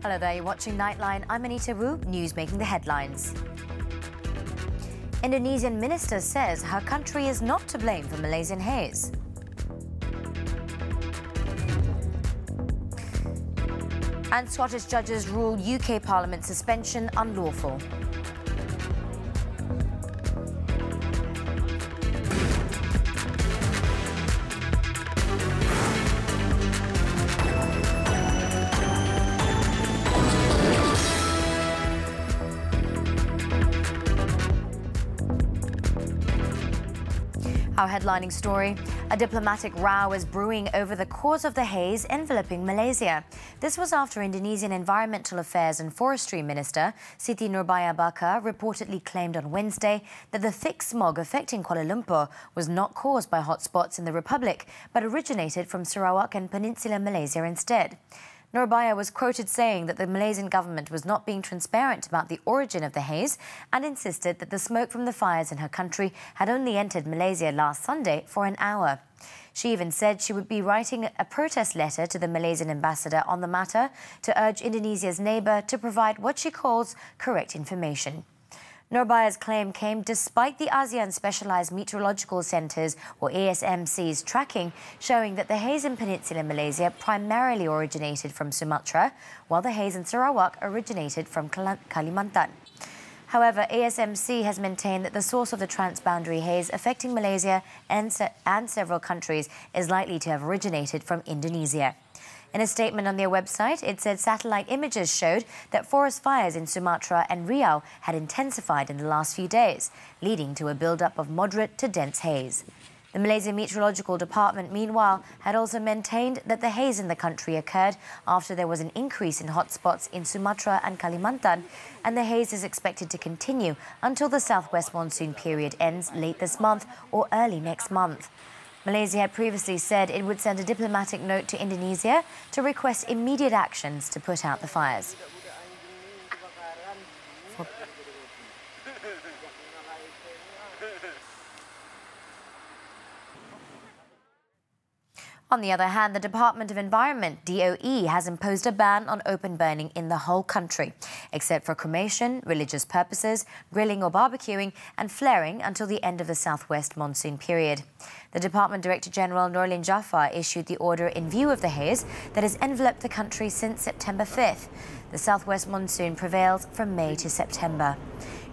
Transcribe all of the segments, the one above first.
Hello there, you're watching Nightline. I'm Anita Wu, news making the headlines. Indonesian minister says her country is not to blame for Malaysian haze. And Scottish judges rule UK Parliament suspension unlawful. Our headlining story, a diplomatic row is brewing over the cause of the haze enveloping Malaysia. This was after Indonesian Environmental Affairs and Forestry Minister Siti Nurbaya Bakar reportedly claimed on Wednesday that the thick smog affecting Kuala Lumpur was not caused by hotspots in the Republic, but originated from Sarawak and Peninsular Malaysia instead. Nurbaya was quoted saying that the Malaysian government was not being transparent about the origin of the haze and insisted that the smoke from the fires in her country had only entered Malaysia last Sunday for an hour. She even said she would be writing a protest letter to the Malaysian ambassador on the matter to urge Indonesia's neighbour to provide what she calls correct information. Nurbaya's claim came despite the ASEAN Specialised Meteorological Centre's, or ASMC's, tracking showing that the haze in Peninsular Malaysia primarily originated from Sumatra, while the haze in Sarawak originated from Kalimantan. However, ASMC has maintained that the source of the transboundary haze affecting Malaysia and several countries is likely to have originated from Indonesia. In a statement on their website, it said satellite images showed that forest fires in Sumatra and Riau had intensified in the last few days, leading to a build-up of moderate to dense haze. The Malaysian Meteorological Department, meanwhile, had also maintained that the haze in the country occurred after there was an increase in hotspots in Sumatra and Kalimantan, and the haze is expected to continue until the southwest monsoon period ends late this month or early next month. Malaysia had previously said it would send a diplomatic note to Indonesia to request immediate actions to put out the fires. On the other hand, the Department of Environment, DOE, has imposed a ban on open burning in the whole country, except for cremation, religious purposes, grilling or barbecuing, and flaring until the end of the southwest monsoon period. The Department Director General Nurlin Jaafar issued the order in view of the haze that has enveloped the country since September 5th. The southwest monsoon prevails from May to September.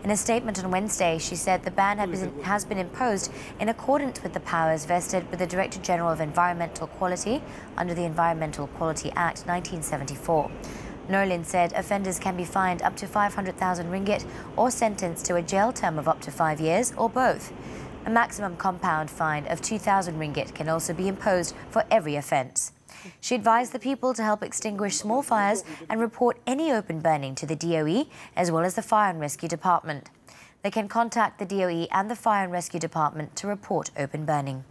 In a statement on Wednesday, she said the ban has been imposed in accordance with the powers vested with the Director General of Environmental Quality under the Environmental Quality Act 1974. Nurlin said offenders can be fined up to 500,000 ringgit or sentenced to a jail term of up to 5 years or both. A maximum compound fine of 2,000 ringgit can also be imposed for every offence. She advised the people to help extinguish small fires and report any open burning to the DOE as well as the Fire and Rescue Department. They can contact the DOE and the Fire and Rescue Department to report open burning.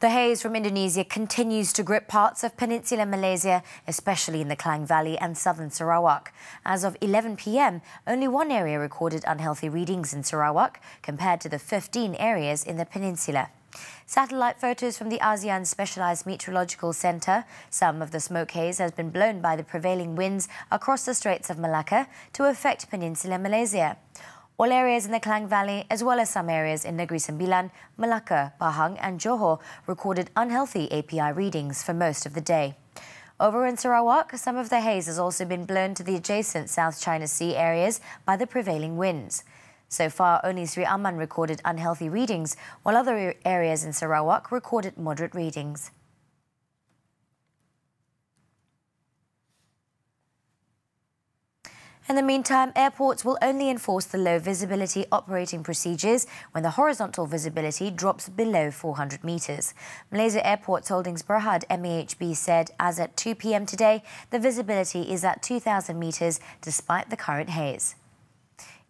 The haze from Indonesia continues to grip parts of Peninsular Malaysia, especially in the Klang Valley and southern Sarawak. As of 11 p.m, only one area recorded unhealthy readings in Sarawak, compared to the 15 areas in the peninsula. Satellite photos from the ASEAN Specialised Meteorological Centre, some of the smoke haze has been blown by the prevailing winds across the Straits of Malacca to affect Peninsular Malaysia. All areas in the Klang Valley, as well as some areas in Negeri Sembilan, Malacca, Pahang and Johor, recorded unhealthy API readings for most of the day. Over in Sarawak, some of the haze has also been blown to the adjacent South China Sea areas by the prevailing winds. So far, only Sri Aman recorded unhealthy readings, while other areas in Sarawak recorded moderate readings. In the meantime, airports will only enforce the low visibility operating procedures when the horizontal visibility drops below 400 metres. Malaysia Airports Holdings Berhad MAHB said as at 2 p.m. today, the visibility is at 2,000 metres despite the current haze.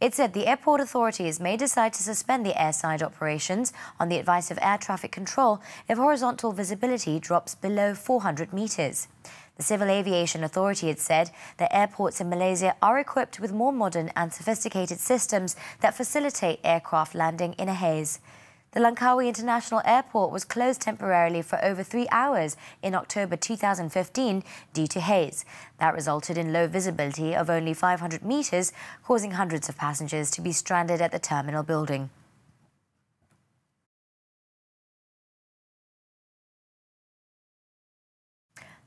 It said the airport authorities may decide to suspend the airside operations on the advice of air traffic control if horizontal visibility drops below 400 metres. The Civil Aviation Authority had said that airports in Malaysia are equipped with more modern and sophisticated systems that facilitate aircraft landing in a haze. The Langkawi International Airport was closed temporarily for over 3 hours in October 2015 due to haze. That resulted in low visibility of only 500 metres, causing hundreds of passengers to be stranded at the terminal building.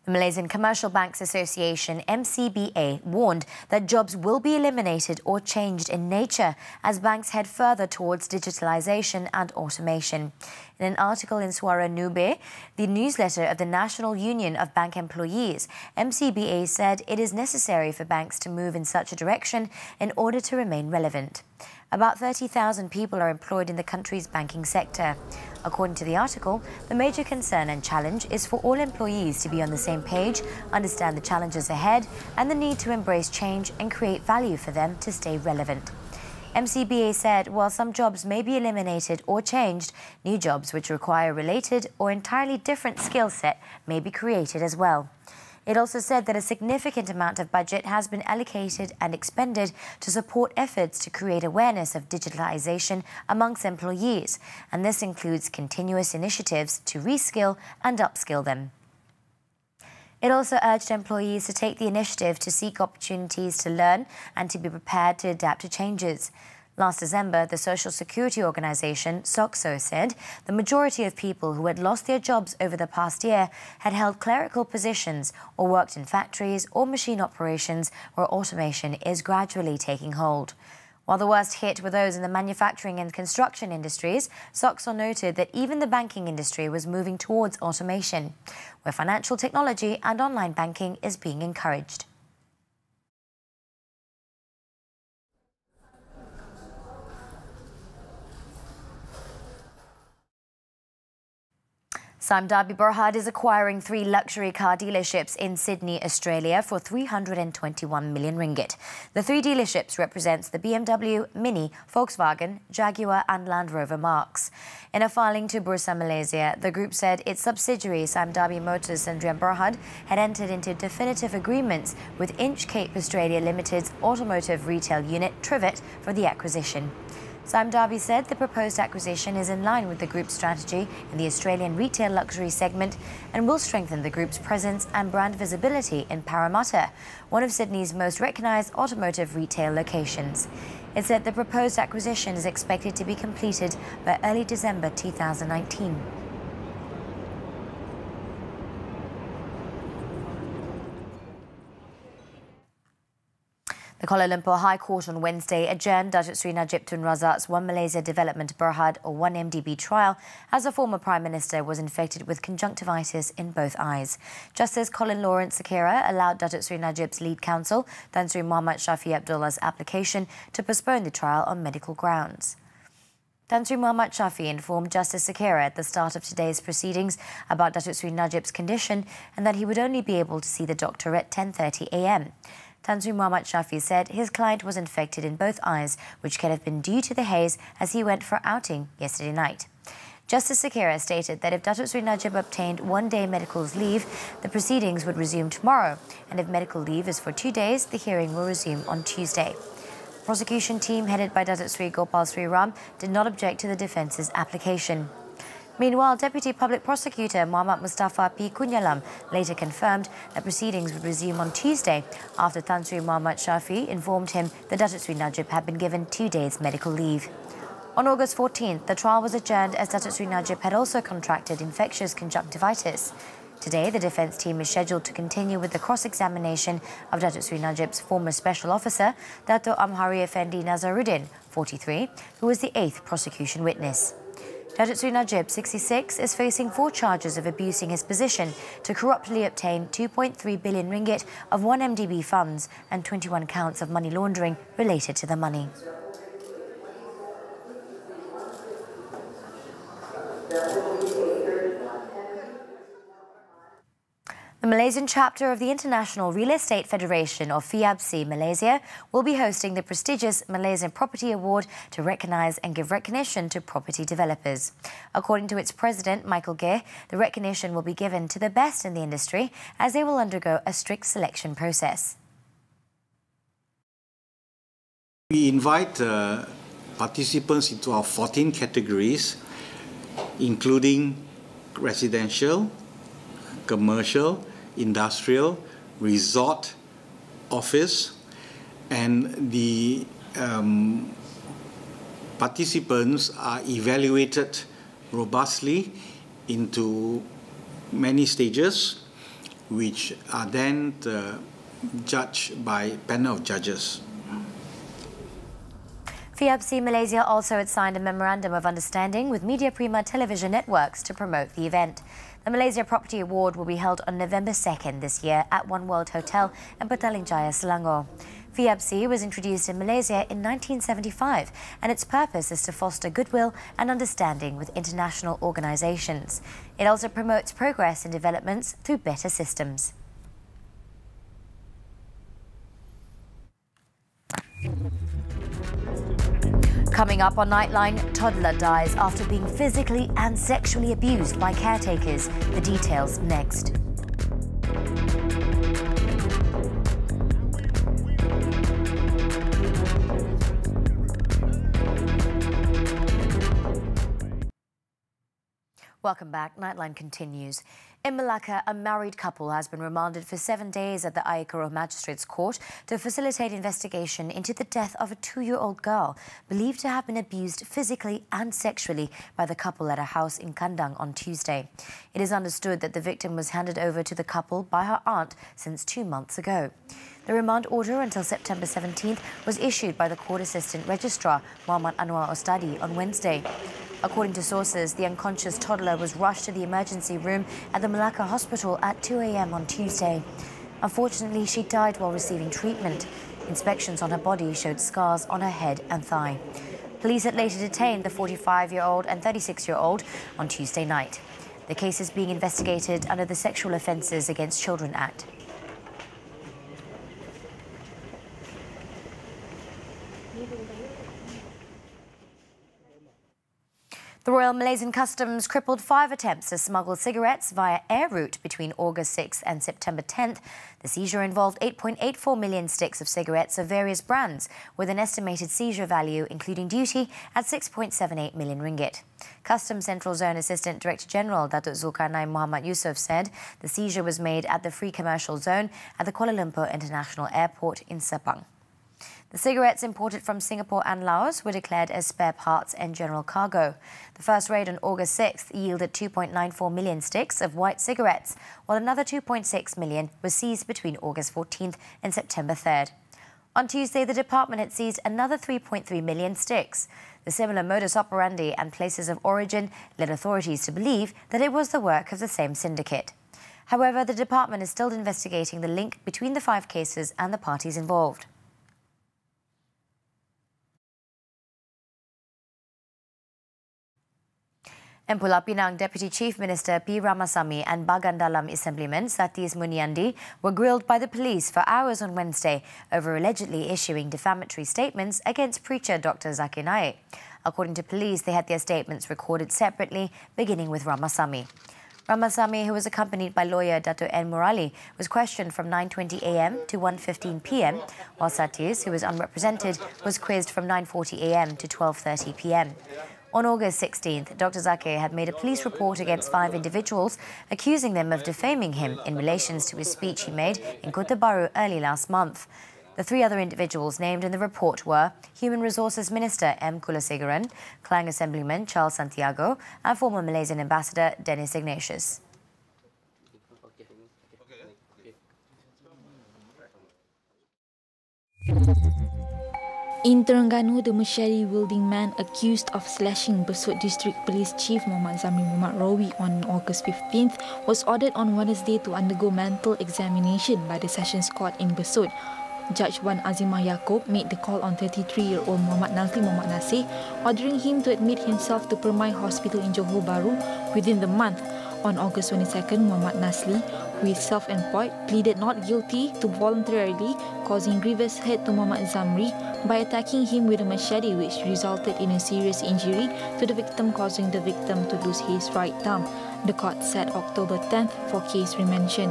The Malaysian Commercial Banks Association, MCBA, warned that jobs will be eliminated or changed in nature as banks head further towards digitalisation and automation. In an article in Suara Nube, the newsletter of the National Union of Bank Employees, MCBA said it is necessary for banks to move in such a direction in order to remain relevant. About 30,000 people are employed in the country's banking sector. According to the article, the major concern and challenge is for all employees to be on the same page, understand the challenges ahead, and the need to embrace change and create value for them to stay relevant. MCBA said while some jobs may be eliminated or changed, new jobs which require related or entirely different skill set may be created as well. It also said that a significant amount of budget has been allocated and expended to support efforts to create awareness of digitalisation amongst employees, and this includes continuous initiatives to reskill and upskill them. It also urged employees to take the initiative to seek opportunities to learn and to be prepared to adapt to changes. Last December, the Social Security Organisation, SOCSO, said the majority of people who had lost their jobs over the past year had held clerical positions or worked in factories or machine operations where automation is gradually taking hold. While the worst hit were those in the manufacturing and construction industries, SOCSO noted that even the banking industry was moving towards automation, where financial technology and online banking is being encouraged. Sime Darby Berhad is acquiring 3 luxury car dealerships in Sydney, Australia for 321 million ringgit. The 3 dealerships represents the BMW, Mini, Volkswagen, Jaguar and Land Rover marques. In a filing to Bursa Malaysia, the group said its subsidiary Sime Darby Motors Sdn Berhad had entered into definitive agreements with Inchcape Australia Limited's automotive retail unit Trivet for the acquisition. Sime Darby said the proposed acquisition is in line with the group's strategy in the Australian retail luxury segment and will strengthen the group's presence and brand visibility in Parramatta, one of Sydney's most recognised automotive retail locations. It said the proposed acquisition is expected to be completed by early December 2019. The Kuala Lumpur High Court on Wednesday adjourned Datuk Seri Najib Tun Razak's One Malaysia Development Berhad or 1MDB trial as the former Prime Minister was infected with conjunctivitis in both eyes. Justice Colin Lawrence Sakira allowed Datuk Seri Najib's lead counsel, Tan Sri Muhammad Shafi Abdullah's application to postpone the trial on medical grounds. Tan Sri Muhammad Shafi informed Justice Sakira at the start of today's proceedings about Datuk Seri Najib's condition and that he would only be able to see the doctor at 10:30 a.m. Tan Sri Muhammad Shafi said his client was infected in both eyes, which could have been due to the haze as he went for outing yesterday night. Justice Sakira stated that if Datuk Seri Najib obtained 1-day medical leave, the proceedings would resume tomorrow, and if medical leave is for 2 days, the hearing will resume on Tuesday. The prosecution team headed by Datuk Seri Gopal Sri Ram did not object to the defence's application. Meanwhile, Deputy Public Prosecutor Muhammad Mustafa P. Kunyalam later confirmed that proceedings would resume on Tuesday after Tan Sri Muhammad Shafi informed him that Datuk Seri Najib had been given 2 days medical leave. On August 14th, the trial was adjourned as Datuk Seri Najib had also contracted infectious conjunctivitis. Today, the defence team is scheduled to continue with the cross-examination of Datuk Seri Najib's former special officer, Dato' Amhari Effendi Nazaruddin, 43, who was the 8th prosecution witness. Datuk Seri Najib, 66, is facing 4 charges of abusing his position to corruptly obtain 2.3 billion ringgit of 1MDB funds and 21 counts of money laundering related to the money. The Malaysian chapter of the International Real Estate Federation, or FIABC Malaysia, will be hosting the prestigious Malaysian Property Award to recognise and give recognition to property developers. According to its president, Michael Gay, the recognition will be given to the best in the industry as they will undergo a strict selection process. We invite participants into our 14 categories including residential, commercial, industrial, resort, office, and the participants are evaluated robustly into many stages, which are then judged by panel of judges. FIABC Malaysia also had signed a memorandum of understanding with Media Prima television networks to promote the event. The Malaysia Property Award will be held on November 2nd this year at One World Hotel in Petaling Jaya, Selangor. FIABC was introduced in Malaysia in 1975, and its purpose is to foster goodwill and understanding with international organisations. It also promotes progress and developments through better systems. Coming up on Nightline, toddler dies after being physically and sexually abused by caretakers. The details next. Welcome back. Nightline continues. In Malacca, a married couple has been remanded for 7 days at the Ayakuro Magistrates Court to facilitate investigation into the death of a 2-year-old girl believed to have been abused physically and sexually by the couple at a house in Kandang on Tuesday. It is understood that the victim was handed over to the couple by her aunt since 2 months ago. The remand order until September 17th was issued by the Court Assistant Registrar, Muhammad Anwar Ostadi, on Wednesday. According to sources, the unconscious toddler was rushed to the emergency room at the Malacca Hospital at 2 a.m. on Tuesday. Unfortunately, she died while receiving treatment. Inspections on her body showed scars on her head and thigh. Police had later detained the 45-year-old and 36-year-old on Tuesday night. The case is being investigated under the Sexual Offences Against Children Act. The Royal Malaysian Customs crippled 5 attempts to smuggle cigarettes via air route between August 6th and September 10th. The seizure involved 8.84 million sticks of cigarettes of various brands, with an estimated seizure value, including duty, at 6.78 million ringgit. Customs Central Zone Assistant Director General Datuk Zulkarnain Muhammad Yusof said the seizure was made at the Free Commercial Zone at the Kuala Lumpur International Airport in Sepang. The cigarettes imported from Singapore and Laos were declared as spare parts and general cargo. The first raid on August 6th yielded 2.94 million sticks of white cigarettes, while another 2.6 million was seized between August 14th and September 3rd. On Tuesday, the department had seized another 3.3 million sticks. The similar modus operandi and places of origin led authorities to believe that it was the work of the same syndicate. However, the department is still investigating the link between the 5 cases and the parties involved. In Pulau Pinang, Deputy Chief Minister P. Ramasamy and Bagan Dalam Assemblyman Satis Muniandi were grilled by the police for hours on Wednesday over allegedly issuing defamatory statements against preacher Dr. Zakir Naik. According to police, they had their statements recorded separately, beginning with Ramasamy. Ramasamy, who was accompanied by lawyer Dato' N. Murali, was questioned from 9:20 a.m. to 1:15 p.m, while Satis, who was unrepresented, was quizzed from 9:40 a.m. to 12:30 p.m. On August 16th, Dr. Zakir had made a police report against 5 individuals, accusing them of defaming him in relation to his speech he made in Kota Baru early last month. The 3 other individuals named in the report were Human Resources Minister M. Kulasegaran, Klang Assemblyman Charles Santiago, and former Malaysian Ambassador Dennis Ignatius. In Terengganu, the machete-wielding man accused of slashing Besut District Police Chief Muhammad Zamri Muhammad Rawi on August 15th was ordered on Wednesday to undergo mental examination by the Sessions Court in Besut. Judge Wan Azimah Yaakob made the call on 33-year-old Muhammad Nazli Muhammad Nasir, ordering him to admit himself to Permai Hospital in Johor Bahru within the month. On August 22nd, Muhammad Nasli, who is self-employed, pleaded not guilty to voluntarily causing grievous hurt to Muhammad Zamri by attacking him with a machete, which resulted in a serious injury to the victim, causing the victim to lose his right thumb. The court set October 10th for case remention.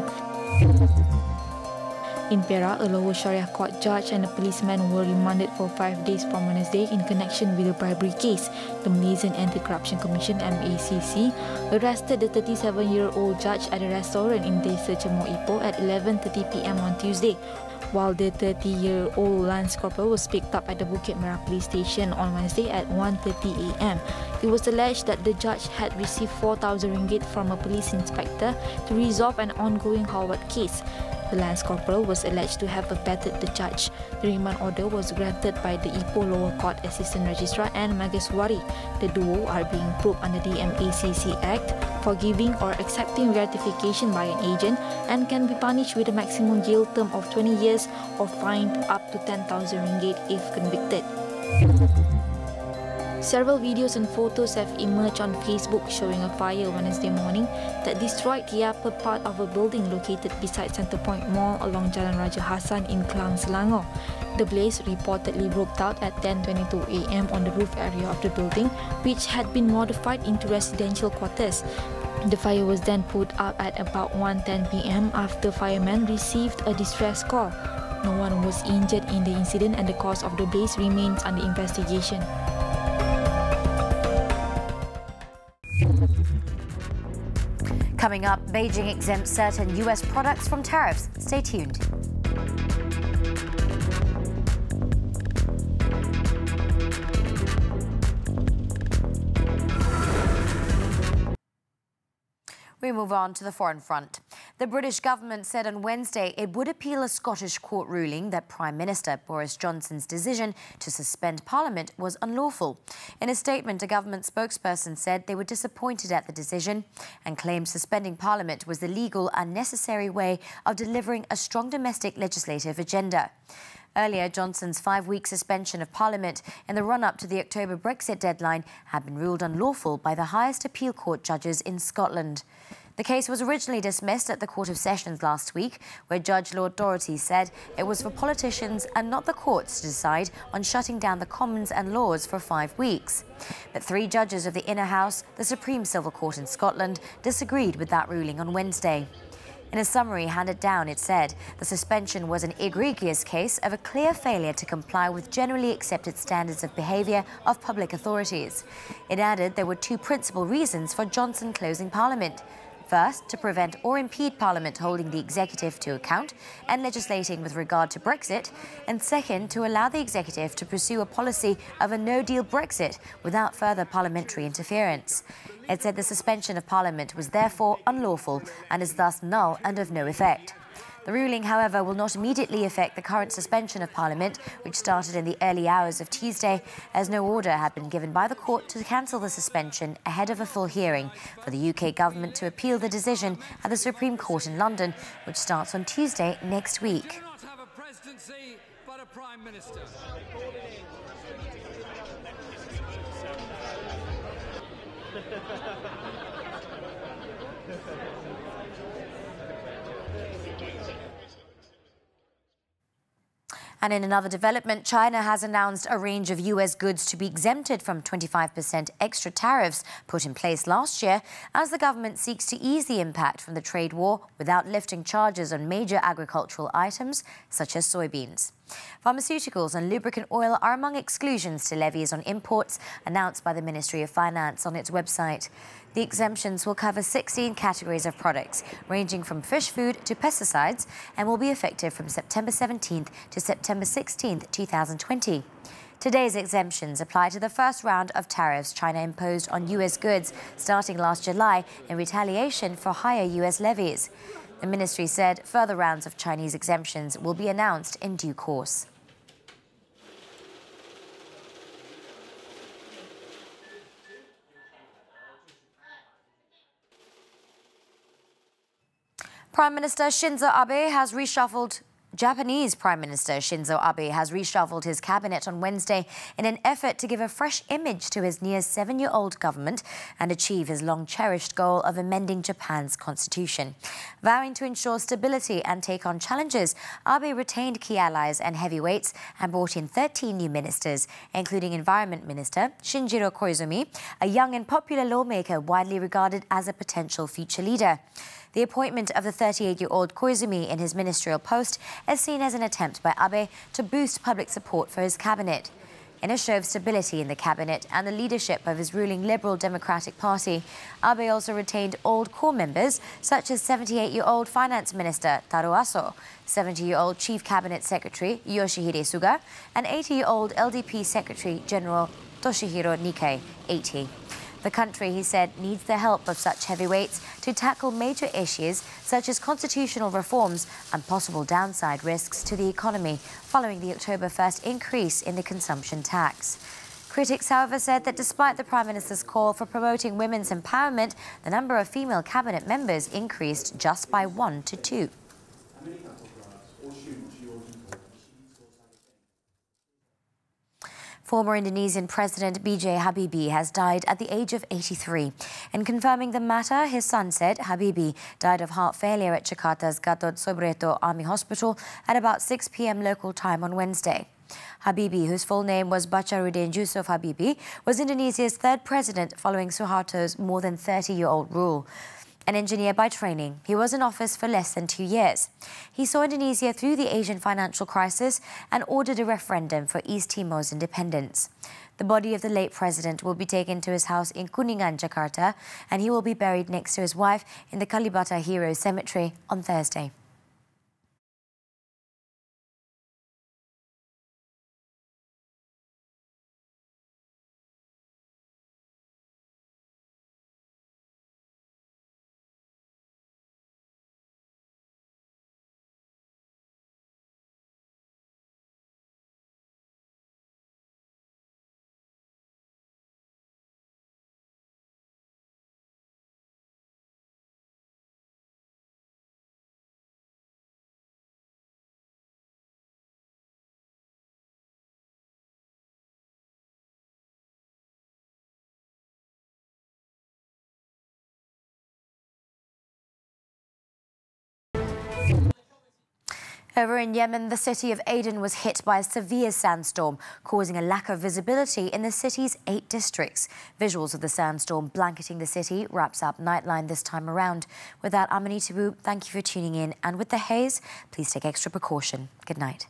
In Perak, a lower Sharia court judge and a policeman were remanded for 5 days from Wednesday in connection with a bribery case. The Malaysian Anti-Corruption Commission (MACC) arrested the 37-year-old judge at a restaurant in Desa Cemor Ipoh at 11:30 p.m. on Tuesday, while the 30-year-old Lance Corporal was picked up at the Bukit Merah police station on Wednesday at 1:30 a.m. It was alleged that the judge had received 4,000 ringgit from a police inspector to resolve an ongoing Howard case. The Lance Corporal was alleged to have abetted the judge. The remand order was granted by the Ipoh Lower Court Assistant Registrar and Mageswari. The duo are being probed under the MACC Act for giving or accepting gratification by an agent and can be punished with a maximum jail term of 20 years or fined up to 10,000 ringgit if convicted. Several videos and photos have emerged on Facebook showing a fire Wednesday morning that destroyed the upper part of a building located beside Centrepoint Mall along Jalan Raja Hassan in Klang, Selangor. The blaze reportedly broke out at 10:22 a.m. on the roof area of the building, which had been modified into residential quarters. The fire was then put out at about 1:10 p.m. after firemen received a distress call. No one was injured in the incident and the cause of the blaze remains under investigation. Coming up, Beijing exempts certain US products from tariffs. Stay tuned. We move on to the foreign front. The British government said on Wednesday it would appeal a Scottish court ruling that Prime Minister Boris Johnson's decision to suspend Parliament was unlawful. In a statement, a government spokesperson said they were disappointed at the decision and claimed suspending Parliament was the legal and necessary way of delivering a strong domestic legislative agenda. Earlier, Johnson's 5-week suspension of Parliament in the run-up to the October Brexit deadline had been ruled unlawful by the highest appeal court judges in Scotland. The case was originally dismissed at the Court of Sessions last week, where Judge Lord Doherty said it was for politicians and not the courts to decide on shutting down the Commons and Lords for 5 weeks. But 3 judges of the Inner House, the Supreme Civil Court in Scotland, disagreed with that ruling on Wednesday. In a summary handed down, it said the suspension was an egregious case of a clear failure to comply with generally accepted standards of behaviour of public authorities. It added there were 2 principal reasons for Johnson closing Parliament. First, to prevent or impede Parliament holding the executive to account and legislating with regard to Brexit, and second, to allow the executive to pursue a policy of a no-deal Brexit without further parliamentary interference. It said the suspension of Parliament was therefore unlawful and is thus null and of no effect. The ruling, however, will not immediately affect the current suspension of Parliament, which started in the early hours of Tuesday, as no order had been given by the court to cancel the suspension ahead of a full hearing for the UK government to appeal the decision at the Supreme Court in London, which starts on Tuesday next week. We cannot have a presidency, but a Prime Minister. And in another development, China has announced a range of US goods to be exempted from 25% extra tariffs put in place last year as the government seeks to ease the impact from the trade war without lifting charges on major agricultural items such as soybeans. Pharmaceuticals and lubricant oil are among exclusions to levies on imports announced by the Ministry of Finance on its website. The exemptions will cover 16 categories of products, ranging from fish food to pesticides, and will be effective from September 17th to September 16th, 2020. Today's exemptions apply to the first round of tariffs China imposed on US goods starting last July in retaliation for higher US levies. The ministry said further rounds of Chinese exemptions will be announced in due course. Japanese Prime Minister Shinzo Abe has reshuffled his cabinet on Wednesday in an effort to give a fresh image to his near 7-year-old government and achieve his long-cherished goal of amending Japan's constitution. Vowing to ensure stability and take on challenges, Abe retained key allies and heavyweights and brought in 13 new ministers, including Environment Minister Shinjiro Koizumi, a young and popular lawmaker widely regarded as a potential future leader. The appointment of the 38-year-old Koizumi in his ministerial post is seen as an attempt by Abe to boost public support for his cabinet. In a show of stability in the cabinet and the leadership of his ruling Liberal Democratic Party, Abe also retained old core members such as 78-year-old Finance Minister Taro Aso, 70-year-old Chief Cabinet Secretary Yoshihide Suga, and 80-year-old LDP Secretary General Toshihiro Nikkei, 80. The country, he said, needs the help of such heavyweights to tackle major issues such as constitutional reforms and possible downside risks to the economy following the October 1st increase in the consumption tax. Critics, however, said that despite the Prime Minister's call for promoting women's empowerment, the number of female cabinet members increased just by 1 to 2. Former Indonesian President B.J. Habibie has died at the age of 83. In confirming the matter, his son said Habibie died of heart failure at Jakarta's Gatot Subroto Army Hospital at about 6 p.m. local time on Wednesday. Habibie, whose full name was Bacharuddin Jusuf Habibie, was Indonesia's third president following Suharto's more than 30-year-old rule. An engineer by training, he was in office for less than 2 years. He saw Indonesia through the Asian financial crisis and ordered a referendum for East Timor's independence. The body of the late president will be taken to his house in Kuningan, Jakarta, and he will be buried next to his wife in the Kalibata Heroes Cemetery on Thursday. Over in Yemen, the city of Aden was hit by a severe sandstorm, causing a lack of visibility in the city's 8 districts. Visuals of the sandstorm blanketing the city wraps up Nightline this time around. With that, I'm Anita Wu. Thank you for tuning in. And with the haze, please take extra precaution. Good night.